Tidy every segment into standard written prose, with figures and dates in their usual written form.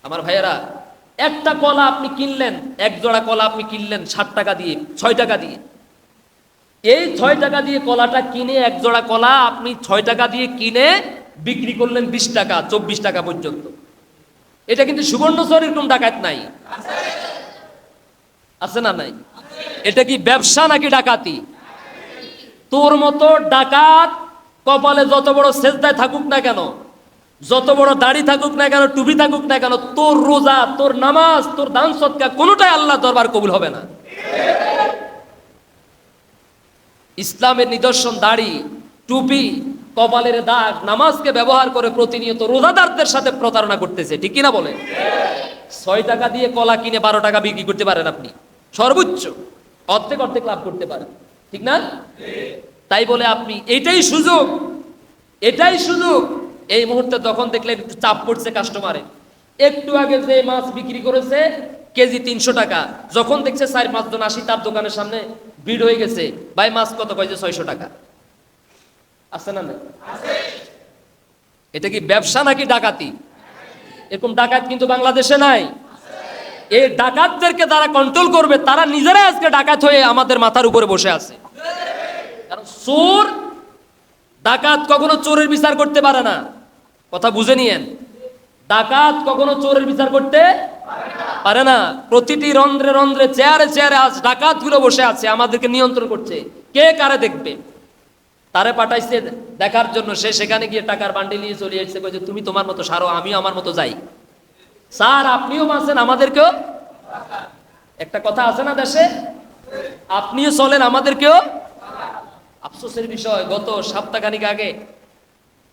আমার ভাইয়েরা, একটা কলা আপনি কিনলেন, এক জোড়া কলা আপনি কিনলেন 60 টাকা দিয়ে, 6 টাকা দিয়ে। এই 6 টাকা দিয়ে কলাটা কিনে, এক জোড়া কলা আপনি 6 টাকা দিয়ে কিনে বিক্রি করলেন 20 টাকা, 24 টাকা পর্যন্ত। এটা কিন্তু সুবর্ণচর এরকম ডাকাত নাই, আছে না নাই? এটা কি ব্যবসা নাকি ডাকাতি? তোর মতো ডাকাত কপালে যত বড় সেজদায় থাকুক না কেন, যত বড় দাড়ি থাকুক না কেন, টুপি থাকুক না কেন, তোর রোজা, তোর নামাজ, তোর দান সদকা কোনোটাই আল্লাহ দরবার কবুল হবে না। ইসলামের নিদর্শন দাড়ি, টুপি, কপালের দাগ, নামাজকে ব্যবহার করে প্রতিনিয়ত রোজাদারদের সাথে প্রতারণা করতেছে, ঠিক কিনা বলে? 6 টাকা দিয়ে কলা কিনে 12 টাকা বিক্রি করতে পারেন আপনি, সর্বোচ্চ অর্ধেক অর্ধেক লাভ করতে পারেন, ঠিক না? তাই বলে আপনি, এটাই সুযোগ, এটাই সুযোগ। এই মুহূর্তে তখন দেখলেন একটু চাপ পড়ছে কাস্টমারে, একটু আগে যে মাছ বিক্রি করেছে কেজি 300 টাকা, যখন দেখছে 4-5 জন আসি তার দোকানের সামনে ভিড় হয়ে গেছে, ভাই মাছ কত? কয়েছে 600 টাকা। আছে না না? এটা কি ব্যবসা নাকি ডাকাতি? এরকম ডাকাত কিন্তু বাংলাদেশে নাই। এই ডাকাতদেরকে যারা কন্ট্রোল করবে তারা নিজেরাই আজকে ডাকাত হয়ে আমাদের মাথার উপরে বসে আছে। কারণ চোর, ডাকাত কখনো চোরের বিচার করতে পারে না, কথা বুঝে নিয়েন। ডাকাত কখনো চোরের বিচার করতে পারে না। প্রতিটি রন্ধ্রে রন্ধ্রে, চেয়ারে চেয়ারে আজ ডাকাত গুলো বসে আছে, আমাদেরকে নিয়ন্ত্রণ করছে। কে কারে দেখবে? তারে পাঠাইছে দেখার জন্য, সে সেখানে গিয়ে টাকার বান্ডিল নিয়ে চলে এসেছে, কইছে তুমি তোমার মতো সারো, আমিও আমার মতো যাই। স্যার আপনিও বাঁচেন, আমাদেরকেও, একটা কথা আছে না দেশে, আপনিও চলেন আমাদেরকেও। আফসোসের বিষয়, গত সপ্তাহখানিক আগে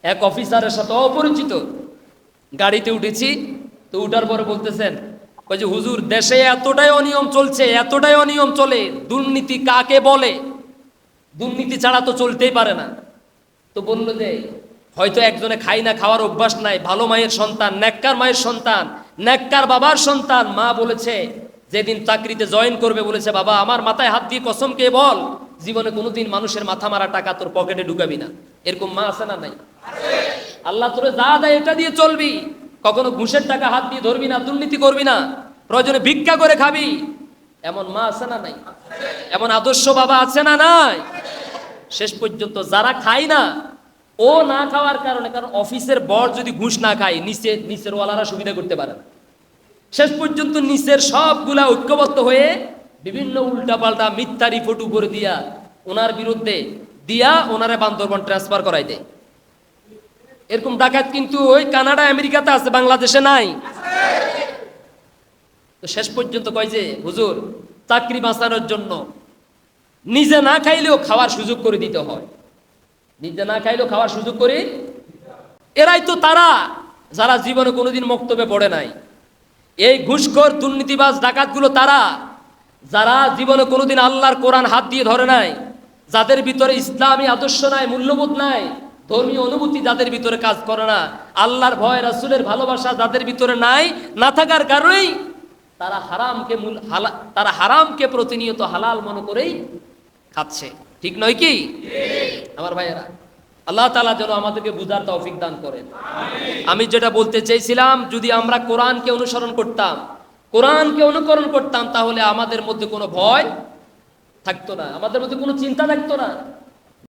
এক অফিসারের সাথে, অপরিচিত, গাড়িতে উঠেছি, তো উঠার পরে বলতেছেন, ওই যে হুজুর দেশে এতটাই অনিয়ম চলছে, এতটাই অনিয়ম চলে, দুর্নীতি কাকে বলে? দুর্নীতি ছাড়া তো চলতেই পারে না। তো বলল যে হয়তো একজনে খাই না, খাওয়ার অভ্যাস নাই, ভালো মায়ের সন্তান, নেককার মায়ের সন্তান, নেককার বাবার সন্তান। মা বলেছে যেদিন চাকরিতে জয়েন করবে, বলেছে বাবা আমার মাথায় হাত দিয়ে কসম কে বল জীবনে কোনোদিন মানুষের মাথা মারা টাকা তোর পকেটে ঢুকাবি না। এরকম মা আছে না নাই? আল্লাহ তোরে যা দেয় এটা দিয়ে চলবি, কখনো ঘুষের টাকা হাত দিয়ে ধরবি না, দুর্নীতি করবি না, প্রয়োজনে ভিক্ষা করে খাবি। এমন মা আছে না নাই? এমন আদর্শ বাবা আছে না নাই? শেষ পর্যন্ত যারা খায় না, ও না খাওয়ার কারণে, কারণ অফিসের বর যদি ঘুষ না খায়, নিচের ওয়ালারা সুবিধা করতে পারে না। শেষ পর্যন্ত নিচের সবগুলা ঐক্যবদ্ধ হয়ে বিভিন্ন উল্টাপাল্টা মিথ্যা রিপোর্ট উপরে দিয়া ওনার বিরুদ্ধে দিয়া ওনারে বান্দরবান ট্রান্সফার করাই দেয়। এরকম ডাকাত কিন্তু ওই কানাডা আমেরিকাতে আছে, বাংলাদেশে নাই। তো শেষ পর্যন্ত কয় যে হুজুর চাকরি বাঁচানোর জন্য নিজে না খাইলেও খাওয়ার সুযোগ করে দিতে হয়, নিজে না খাইলেও খাওয়ার সুযোগ করে। এরাই তো তারা যারা জীবনে কোনোদিন মক্তবে পড়ে নাই। এই ঘুষখোর দুর্নীতিবাজ ডাকাতগুলো তারা যারা জীবনে কোনোদিন আল্লাহর কোরআন হাত দিয়ে ধরে নাই, যাদের ভিতরে ইসলামী আদর্শ নাই, মূল্যবোধ নাই, ধর্মীয় অনুভূতি যাদের ভিতরে কাজ করে না, আল্লাহর ভয়, রাসূলের ভালোবাসা যাদের ভিতরে নাই, না থাকার কারণেই তারা হারামকে প্রতিনিয়ত হালাল মনে করেই খাচ্ছে, ঠিক নয় কি? আমার ভাইয়েরা, আল্লাহ তাআলা যেন আমাদেরকে বুঝার তৌফিক দান করেন। আমি যেটা বলতে চাইছিলাম, যদি আমরা কোরআনকে অনুসরণ করতাম, কোরআনকে অনুকরণ করতাম, তাহলে আমাদের মধ্যে কোনো ভয় থাকতো না, আমাদের মধ্যে কোনো চিন্তা থাকতো না।